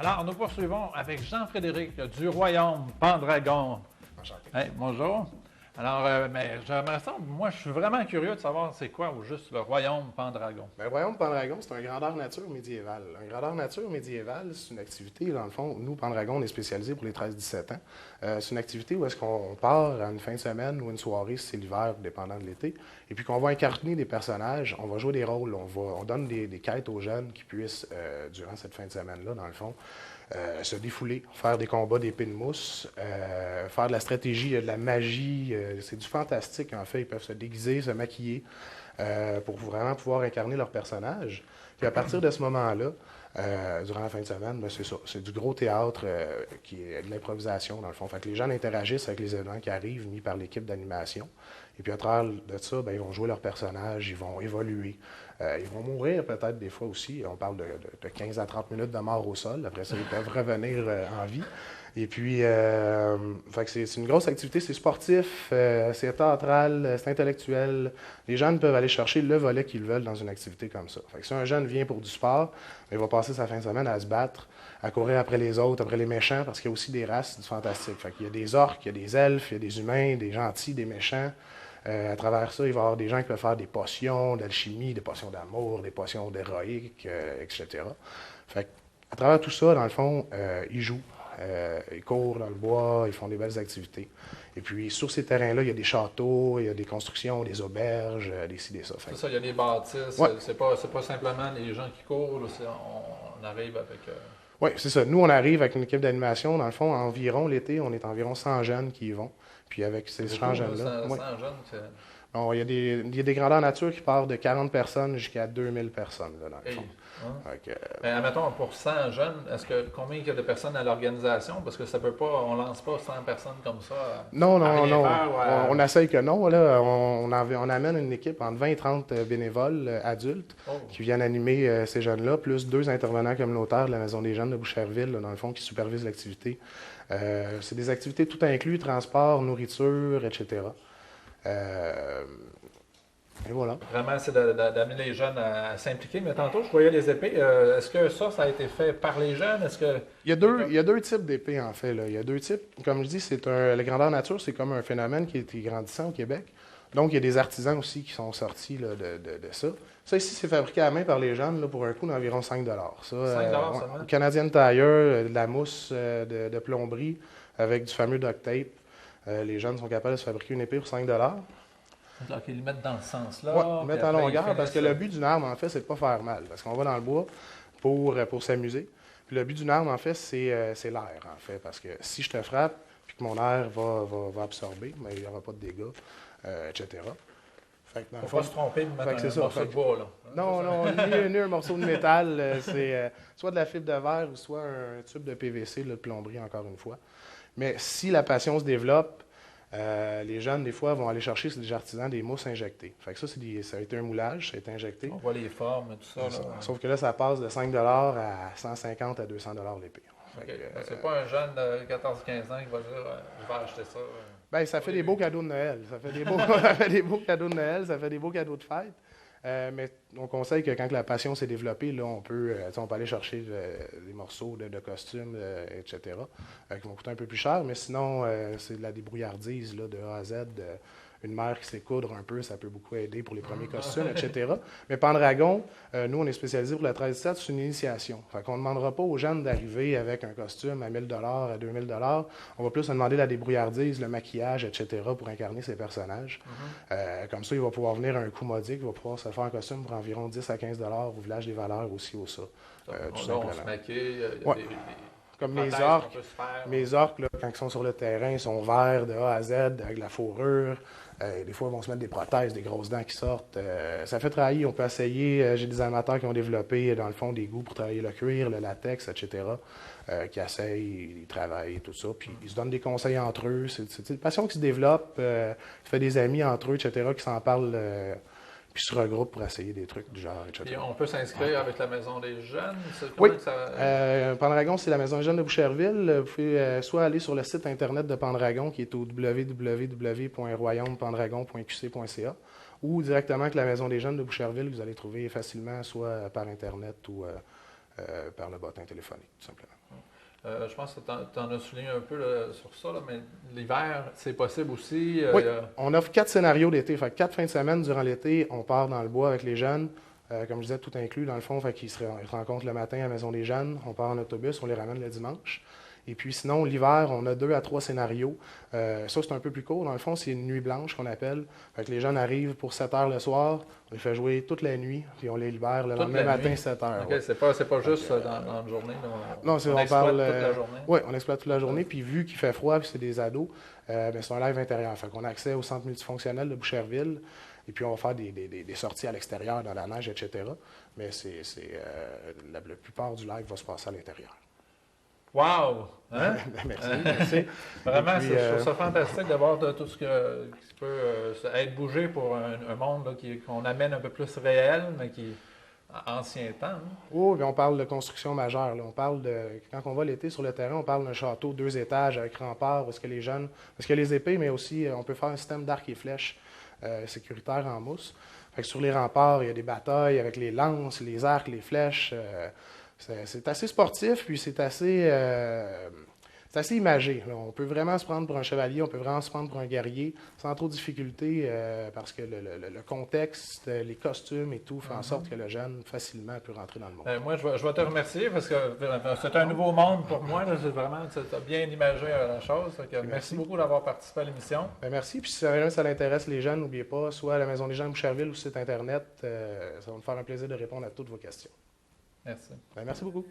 Alors, nous poursuivons avec Jean-Frédéric du Royaume Pendragon. Enchanté. Hey, bonjour. Alors, mais j'aimerais ça, moi, je suis vraiment curieux de savoir c'est quoi au juste le Royaume Pendragon. Ben, le Royaume Pendragon, c'est un grandeur nature médiéval. Un grandeur nature médiéval, c'est une activité, dans le fond, nous, Pendragon, on est spécialisé pour les 13-17 ans. C'est une activité où est-ce qu'on part à une fin de semaine ou une soirée, si c'est l'hiver, dépendant de l'été, et puis qu'on va incarner des personnages, on va jouer des rôles, on donne des quêtes aux jeunes qui puissent, durant cette fin de semaine-là, dans le fond, se défouler, faire des combats d'épée de mousse, faire de la stratégie, de la magie, c'est du fantastique en fait. Ils peuvent se déguiser, se maquiller pour vraiment pouvoir incarner leur personnage. Puis à partir de ce moment-là, durant la fin de semaine, ben, c'est ça. C'est du gros théâtre qui est de l'improvisation dans le fond. Fait que les gens interagissent avec les événements qui arrivent mis par l'équipe d'animation. Et puis à travers de ça, ben, ils vont jouer leur personnage, ils vont évoluer. Ils vont mourir peut-être des fois aussi. On parle de 15 à 30 minutes de mort au sol. Après ça, ils peuvent revenir en vie. Et puis, fait que c'est une grosse activité. C'est sportif, c'est théâtral, c'est intellectuel. Les jeunes peuvent aller chercher le volet qu'ils veulent dans une activité comme ça. Fait que si un jeune vient pour du sport, il va passer sa fin de semaine à se battre, à courir après les autres, après les méchants, parce qu'il y a aussi des races du fantastique. Fait qu'il y a des orques, il y a des elfes, il y a des humains, des gentils, des méchants. À travers ça, il va y avoir des gens qui peuvent faire des potions d'alchimie, des potions d'amour, des potions d'héroïque, etc. Fait à travers tout ça, dans le fond, ils jouent, ils courent dans le bois, ils font des belles activités. Et puis, sur ces terrains-là, il y a des châteaux, il y a des constructions, des auberges, des ci, des ça. C'est ça, il y a des bâtisses. Ouais. C'est pas simplement les gens qui courent, on arrive avec. Oui, c'est ça. Nous, on arrive avec une équipe d'animation. Dans le fond, environ l'été, on est environ 100 jeunes qui y vont. Puis avec ces 100 jeunes-là. 100 jeunes, Bon, il y a des grandeurs nature qui partent de 40 personnes jusqu'à 2000 personnes, là, dans le fond. Hein? Fait que, Mais admettons, pour 100 jeunes, combien il y a de personnes à l'organisation? Parce que ça peut pas, on lance pas 100 personnes comme ça. non, à non, rien non. faire, On essaye que non. Là. On amène une équipe entre 20 et 30 bénévoles adultes qui viennent animer ces jeunes-là, plus 2 intervenants communautaires de la Maison des jeunes de Boucherville, là, dans le fond, qui supervisent l'activité. C'est des activités tout inclus, transport, nourriture, etc. Et voilà. Vraiment, c'est d'amener les jeunes à s'impliquer. Mais tantôt, je voyais les épées. Est-ce que ça a été fait par les jeunes? Il y a deux types d'épées, en fait. Là. Il y a 2 types. Comme je dis, la grandeur nature, c'est comme un phénomène qui est grandissant au Québec. Donc, il y a des artisans aussi qui sont sortis là, de ça. Ça, ici, c'est fabriqué à la main par les jeunes là, pour un coût d'environ 5 $. Ça, 5 seulement? Canadian Tire, de la mousse de plomberie avec du fameux duct tape. Les jeunes sont capables de se fabriquer une épée pour 5 $. Donc, ils le mettent dans ce sens-là. Oui, mettre en longueur, parce que le but d'une arme, en fait, c'est de ne pas faire mal. Parce qu'on va dans le bois pour s'amuser. Puis le but d'une arme, en fait, c'est l'air, en fait. Parce que si je te frappe, puis que mon air va absorber, mais il n'y aura pas de dégâts, etc. Il ne faut pas se tromper de mettre un morceau de bois, là. Non, ni un morceau de métal. C'est soit de la fibre de verre ou soit un tube de PVC, là, de plomberie, encore une fois. Mais si la passion se développe, les jeunes, des fois, vont aller chercher, c'est des artisans, des mousses injectées. Fait que ça a été un moulage, ça a été injecté. On voit les formes et tout ça. Là. Sauf que là, ça passe de 5 à 150 à 200 l'épée. Okay. C'est pas un jeune de 14-15 ans qui va dire je vais acheter ça. Ben, ça fait des beaux cadeaux de Noël. Ça fait des beaux cadeaux de Noël, ça fait des beaux cadeaux de fête. Mais on conseille que quand la passion s'est développée, là, on peut aller chercher des morceaux de costumes, etc., qui vont coûter un peu plus cher. Mais sinon, c'est de la débrouillardise là, de A à Z. Une mère qui sait coudre un peu, ça peut beaucoup aider pour les premiers costumes, etc. Mais Pendragon, nous, on est spécialisé pour la 13-17, c'est une initiation. Fait qu'on ne demandera pas aux jeunes d'arriver avec un costume à 1 000 à 2 000 On va plus demander la débrouillardise, le maquillage, etc. pour incarner ces personnages. Comme ça, il va pouvoir venir à un coût modique, il va pouvoir se faire un costume pour environ 10 à 15 au Village des Valeurs aussi, au ça. Tout simplement. On se maquille, il y a des comme mes orques, là, quand ils sont sur le terrain, ils sont verts de A à Z, avec de la fourrure. Des fois, ils vont se mettre des prothèses, des grosses dents qui sortent. Ça fait travailler, on peut essayer. J'ai des amateurs qui ont développé, dans le fond, des goûts pour travailler le cuir, le latex, etc., qui essayent, ils travaillent, tout ça. Puis ils se donnent des conseils entre eux. C'est une passion qui se développe. Ça fait des amis entre eux, etc., qui s'en parlent, puis se regroupent pour essayer des trucs du genre, etc. Et on peut s'inscrire avec la Maison des jeunes? Oui. Pendragon, c'est la Maison des jeunes de Boucherville. Vous pouvez soit aller sur le site Internet de Pendragon, qui est au www.royaumependragon.qc.ca, ou directement avec la Maison des jeunes de Boucherville, que vous allez trouver facilement, soit par Internet ou par le bottin téléphonique, tout simplement. Je pense que tu en as souligné un peu là, sur ça, là, mais l'hiver, c'est possible aussi. Oui, on offre 4 scénarios d'été. Fait que 4 fins de semaine durant l'été, on part dans le bois avec les jeunes. Comme je disais, tout inclus dans le fond. Fait qu'ils se rencontrent le matin à la Maison des Jeunes. On part en autobus, on les ramène le dimanche. Et puis sinon, l'hiver, on a 2 à 3 scénarios. Ça, c'est un peu plus court. Dans le fond, c'est une nuit blanche qu'on appelle. Fait que les jeunes arrivent pour 7 heures le soir. On les fait jouer toute la nuit, puis on les libère le lendemain matin, 7 heures. OK, ouais. C'est pas juste dans la journée. Là, non, on parle toute la journée. Oui, on exploite toute la journée. Puis vu qu'il fait froid, puis c'est des ados, c'est un live intérieur. Fait qu'on a accès au centre multifonctionnel de Boucherville. Et puis, on va faire des sorties à l'extérieur, dans la neige, etc. Mais la plupart du live va se passer à l'intérieur. Wow! Hein? Merci. Vraiment, puis, je trouve ça fantastique de voir tout ce qui peut être bougé pour un monde là, qu'on amène un peu plus réel, mais qui ancien temps. Hein? Oui, on parle de construction majeure. Là. On parle quand on va l'été sur le terrain, on parle d'un château 2 étages avec rempart, où est-ce que les jeunes, parce qu'il y a les épées, mais aussi on peut faire un système d'arc et flèches sécuritaire en mousse. Fait que sur les remparts, il y a des batailles avec les lances, les arcs, les flèches. C'est assez sportif, puis c'est assez imagé. Là. On peut vraiment se prendre pour un chevalier, on peut vraiment se prendre pour un guerrier, sans trop de difficultés, parce que le contexte, les costumes et tout, fait en sorte que le jeune facilement peut rentrer dans le monde. Moi, je vais te remercier, parce que c'est un nouveau monde pour moi. Tu as bien imagé la chose. Merci beaucoup d'avoir participé à l'émission. Merci. Puis si ça intéresse les jeunes, n'oubliez pas, soit à la Maison des Jeunes Boucherville ou site Internet, ça va me faire un plaisir de répondre à toutes vos questions. Merci. Merci beaucoup.